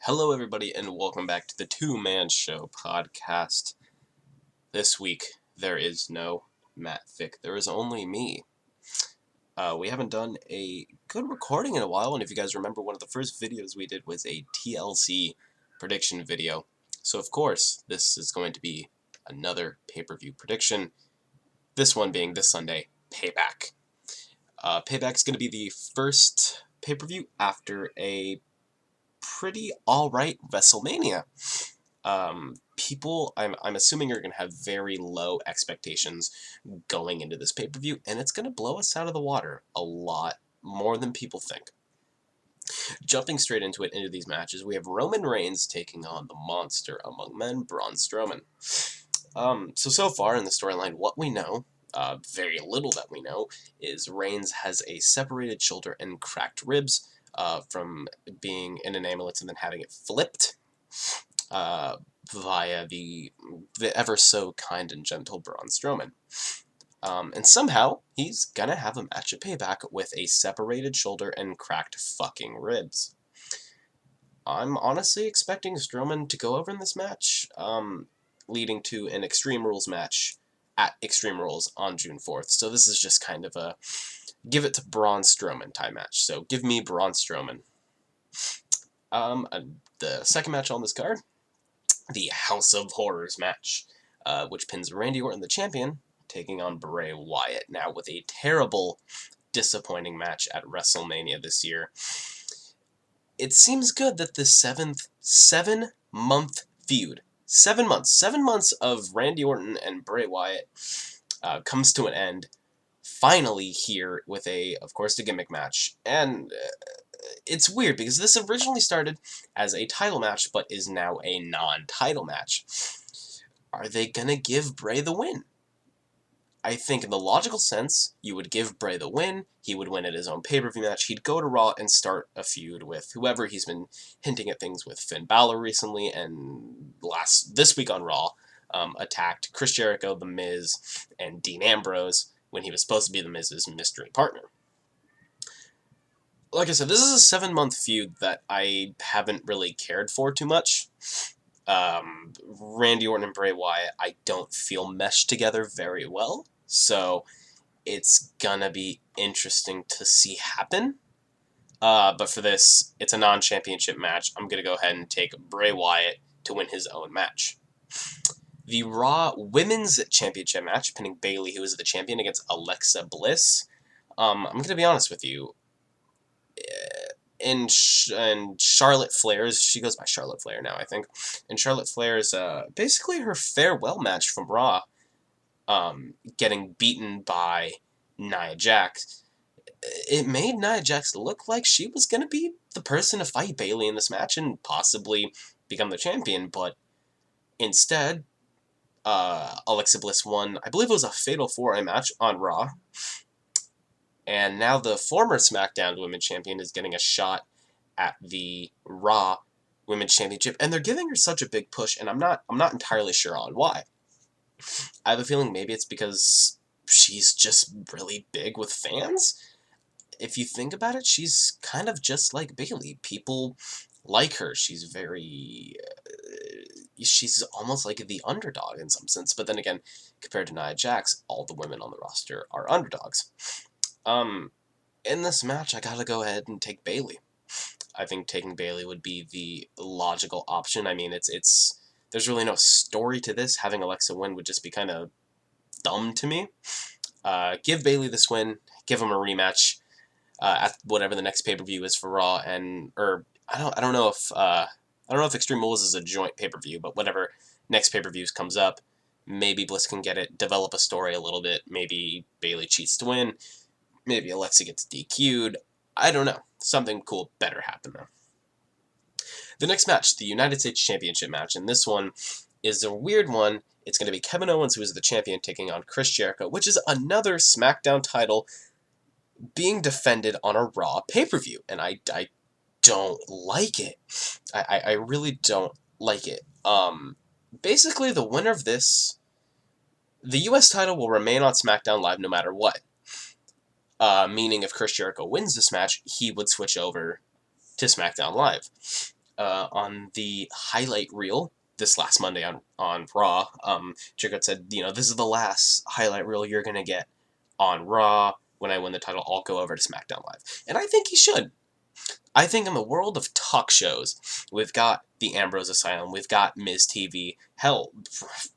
Hello, everybody, and welcome back to the Two-Man Show podcast. This week, there is no Matt Fick. There is only me. We haven't done a good recording in a while, and if you guys remember, one of the first videos we did was a TLC prediction video. So, of course, this is going to be another pay-per-view prediction. This one being this Sunday, Payback. Payback's going to be the first pay-per-view after a pretty alright WrestleMania. I'm assuming are going to have very low expectations going into this pay-per-view, and it's going to blow us out of the water a lot more than people think. Jumping straight into these matches, we have Roman Reigns taking on the monster among men, Braun Strowman. So far in the storyline, what we know, very little that we know, is Reigns has a separated shoulder and cracked ribs, from being in an ambulance and then having it flipped via the ever so kind and gentle Braun Strowman. And somehow, he's gonna have a match at Payback with a separated shoulder and cracked fucking ribs. I'm honestly expecting Strowman to go over in this match, leading to an Extreme Rules match at Extreme Rules on June 4th. So this is just kind of a give it to Braun Strowman type match. So give me Braun Strowman. The second match on this card, the House of Horrors match, which pins Randy Orton, the champion, taking on Bray Wyatt. Now with a terrible, disappointing match at WrestleMania this year. It seems good that the 7-month feud, 7 months of Randy Orton and Bray Wyatt comes to an end. Finally here with of course, the gimmick match. And it's weird because this originally started as a title match, but is now a non-title match. Are they gonna give Bray the win? I think in the logical sense, you would give Bray the win, he would win at his own pay-per-view match, he'd go to Raw and start a feud with whoever he's been hinting at things with Finn Balor recently, and this week on Raw, attacked Chris Jericho, The Miz, and Dean Ambrose, when he was supposed to be The Miz's mystery partner. Like I said, this is a 7-month feud that I haven't really cared for too much. Randy Orton and Bray Wyatt, I don't feel meshed together very well, so it's gonna be interesting to see happen. But for this, it's a non-championship match. I'm gonna go ahead and take Bray Wyatt to win his own match. The Raw Women's Championship match, pinning Bayley, who is the champion, against Alexa Bliss. I'm going to be honest with you. In Charlotte Flair's, she goes by Charlotte Flair now, I think. In Charlotte Flair's, basically her farewell match from Raw, getting beaten by Nia Jax. It made Nia Jax look like she was going to be the person to fight Bayley in this match and possibly become the champion, but instead, Alexa Bliss won, I believe it was a Fatal 4-Way match on Raw. And now the former SmackDown Women's Champion is getting a shot at the Raw Women's Championship, and they're giving her such a big push, and I'm not entirely sure on why. I have a feeling maybe it's because she's just really big with fans. If you think about it, she's kind of just like Bayley. People like her. She's she's almost like the underdog in some sense. But then again, compared to Nia Jax, all the women on the roster are underdogs. In this match, I gotta go ahead and take Bayley. I think taking Bayley would be the logical option. I mean, there's really no story to this. Having Alexa win would just be kind of dumb to me. Give Bayley this win. Give him a rematch at whatever the next pay-per-view is for Raw, I don't know if Extreme Rules is a joint pay-per-view, but whatever next pay-per-views comes up, maybe Bliss can get it, develop a story a little bit, maybe Bayley cheats to win, maybe Alexa gets DQ'd, I don't know. Something cool better happen, though. The next match, the United States Championship match, and this one is a weird one. It's going to be Kevin Owens, who is the champion, taking on Chris Jericho, which is another SmackDown title being defended on a Raw pay-per-view, and I don't like it. I really don't like it. Basically, the winner of this, the U.S. title will remain on SmackDown Live no matter what. Meaning if Chris Jericho wins this match, he would switch over to SmackDown Live. on the highlight reel this last Monday on Raw. Jericho said, this is the last highlight reel you're going to get on Raw. When I win the title, I'll go over to SmackDown Live. And I think he should. I think in the world of talk shows, we've got the Ambrose Asylum, we've got Miz TV. Hell,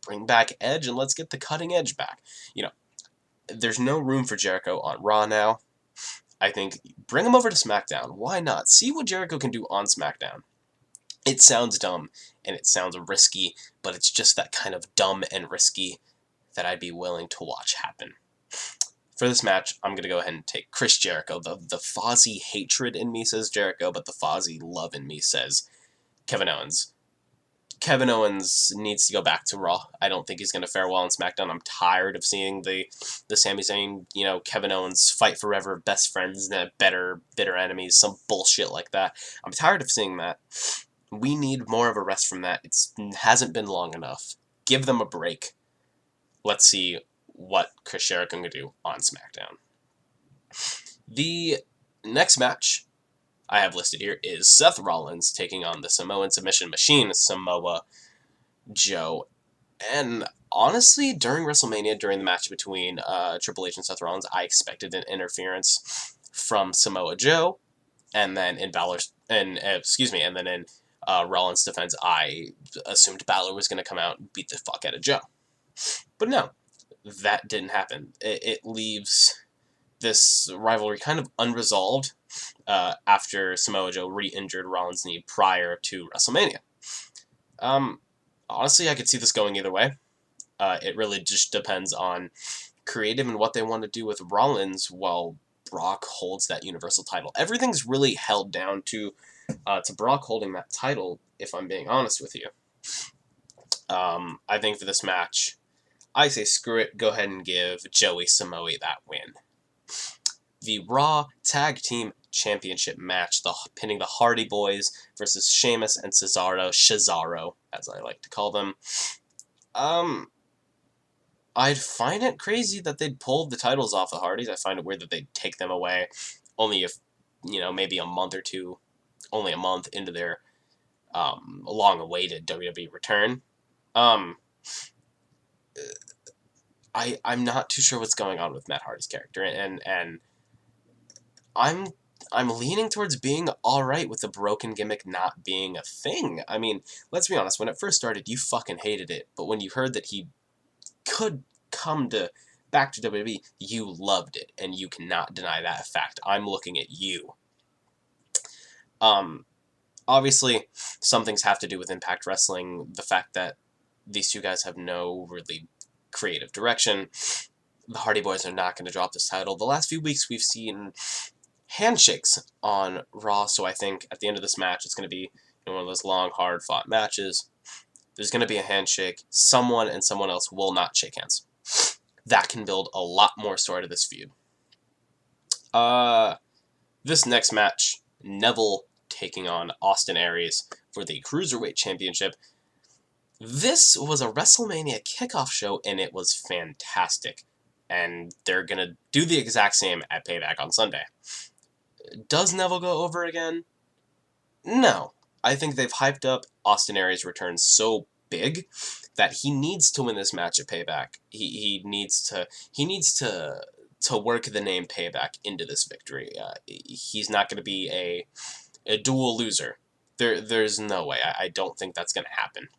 bring back Edge and let's get the cutting edge back. There's no room for Jericho on Raw now. I think bring him over to SmackDown. Why not? See what Jericho can do on SmackDown. It sounds dumb and it sounds risky, but it's just that kind of dumb and risky that I'd be willing to watch happen. For this match, I'm going to go ahead and take Chris Jericho. The Fozzy hatred in me says Jericho, but the Fozzy love in me says Kevin Owens. Kevin Owens needs to go back to Raw. I don't think he's going to fare well on SmackDown. I'm tired of seeing the Sami Zayn, Kevin Owens fight forever, best friends, bitter enemies, some bullshit like that. I'm tired of seeing that. We need more of a rest from that. It hasn't been long enough. Give them a break. Let's see what Chris Jericho can do on SmackDown. The next match I have listed here is Seth Rollins taking on the Samoan submission machine, Samoa Joe. And honestly, during WrestleMania, during the match between Triple H and Seth Rollins, I expected an interference from Samoa Joe, and then in Rollins' defense, I assumed Balor was going to come out and beat the fuck out of Joe. But no, that didn't happen. It leaves this rivalry kind of unresolved after Samoa Joe re-injured Rollins' knee prior to WrestleMania. Honestly, I could see this going either way. It really just depends on creative and what they want to do with Rollins while Brock holds that Universal title. Everything's really held down to Brock holding that title, if I'm being honest with you. I think for this match, I say screw it, go ahead and give Joey Samoa that win. The Raw Tag Team Championship match, pinning the Hardy Boys versus Sheamus and Cesaro, as I like to call them. I'd find it crazy that they'd pull the titles off the Hardys. I find it weird that they'd take them away only if, maybe a month or two, only a month into their long-awaited WWE return. I'm not too sure what's going on with Matt Hardy's character, and I'm leaning towards being alright with the broken gimmick not being a thing. I mean, let's be honest, when it first started, you fucking hated it, but when you heard that he could come back to WWE, you loved it, and you cannot deny that fact. I'm looking at you. Obviously, some things have to do with Impact Wrestling, the fact that these two guys have no really creative direction. The Hardy Boys are not going to drop this title. The last few weeks we've seen handshakes on Raw, so I think at the end of this match it's going to be one of those long, hard-fought matches. There's going to be a handshake. Someone and someone else will not shake hands. That can build a lot more story to this feud. This next match, Neville taking on Austin Aries for the Cruiserweight Championship. This was a WrestleMania kickoff show, and it was fantastic. And they're going to do the exact same at Payback on Sunday. Does Neville go over again? No. I think they've hyped up Austin Aries' return so big that he needs to win this match at Payback. He needs to work the name Payback into this victory. He's not going to be a dual loser. There's no way. I don't think that's going to happen.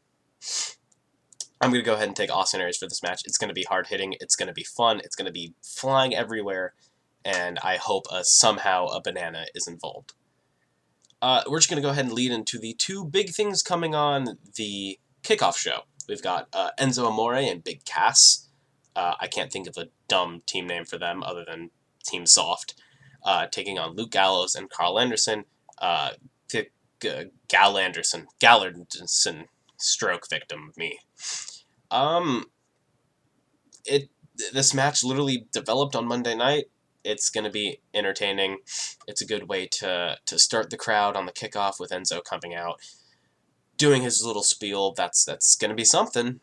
I'm going to go ahead and take Austin Aries for this match. It's going to be hard-hitting. It's going to be fun. It's going to be flying everywhere. And I hope somehow a banana is involved. We're just going to go ahead and lead into the two big things coming on the kickoff show. We've got Enzo Amore and Big Cass. I can't think of a dumb team name for them other than Team Soft. Taking on Luke Gallows and Carl Anderson. Gallanderson, stroke victim, me. This match literally developed on Monday night. It's going to be entertaining. It's a good way to start the crowd on the kickoff with Enzo coming out, doing his little spiel. That's going to be something.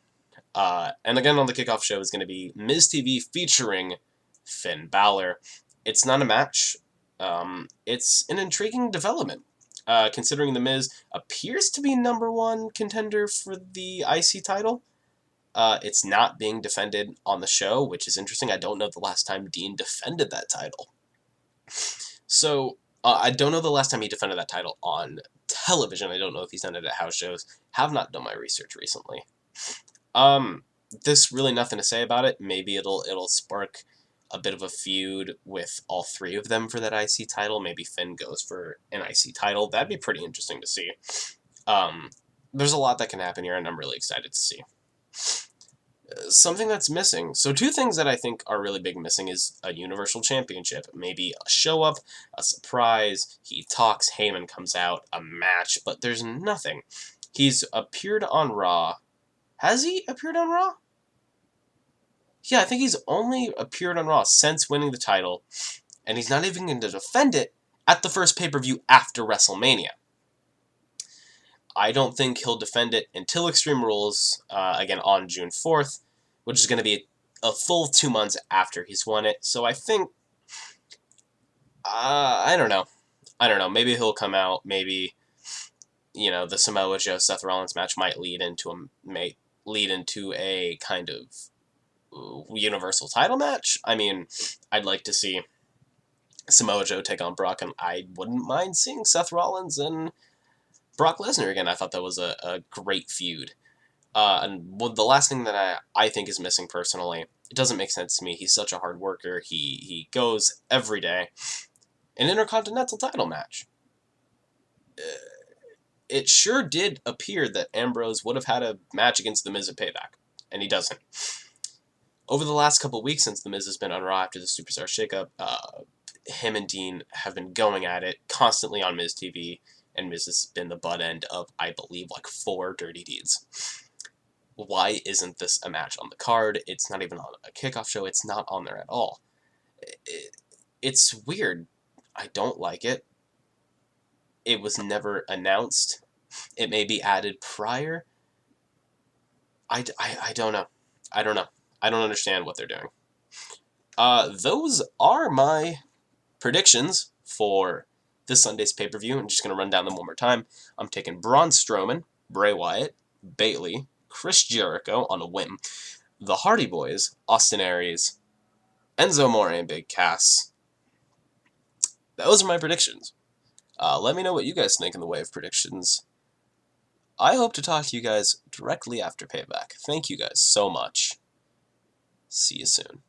And again, on the kickoff show is going to be Miz TV featuring Finn Balor. It's not a match. It's an intriguing development. considering The Miz appears to be #1 contender for the IC title. It's not being defended on the show, which is interesting. I don't know the last time Dean defended that title. So, I don't know the last time he defended that title on television. I don't know if he's done it at house shows. Have not done my research recently. There's really nothing to say about it. Maybe it'll spark a bit of a feud with all three of them for that IC title. Maybe Finn goes for an IC title. That'd be pretty interesting to see. There's a lot that can happen here, and I'm really excited to see. Something that's missing. So 2 things that I think are really big missing is a Universal Championship. Maybe a show-up, a surprise, he talks, Heyman comes out, a match, but there's nothing. He's appeared on Raw. Has he appeared on Raw? Yeah, I think he's only appeared on Raw since winning the title, and he's not even going to defend it at the first pay-per-view after WrestleMania. I don't think he'll defend it until Extreme Rules, again on June 4th, which is going to be a full 2 months after he's won it. So I think, I don't know. Maybe he'll come out. Maybe, the Samoa Joe Seth Rollins match might lead into a kind of Universal title match. I mean, I'd like to see Samoa Joe take on Brock, and I wouldn't mind seeing Seth Rollins and Brock Lesnar again. I thought that was a great feud. And the last thing that I think is missing personally, it doesn't make sense to me. He's such a hard worker. He goes every day. An Intercontinental title match. It sure did appear that Ambrose would have had a match against The Miz at Payback, and he doesn't. Over the last couple of weeks since The Miz has been on Raw after the Superstar shakeup, him and Dean have been going at it constantly on Miz TV, and Miz has been the butt end of, I believe, 4 dirty deeds. Why isn't this a match on the card? It's not even on a kickoff show. It's not on there at all. It's weird. I don't like it. It was never announced. It may be added prior. I don't know. I don't know. I don't understand what they're doing. Those are my predictions for this Sunday's pay-per-view. I'm just going to run down them one more time. I'm taking Braun Strowman, Bray Wyatt, Bayley, Chris Jericho on a whim, the Hardy Boys, Austin Aries, Enzo Amore, and Big Cass. Those are my predictions. Let me know what you guys think in the way of predictions. I hope to talk to you guys directly after Payback. Thank you guys so much. See you soon.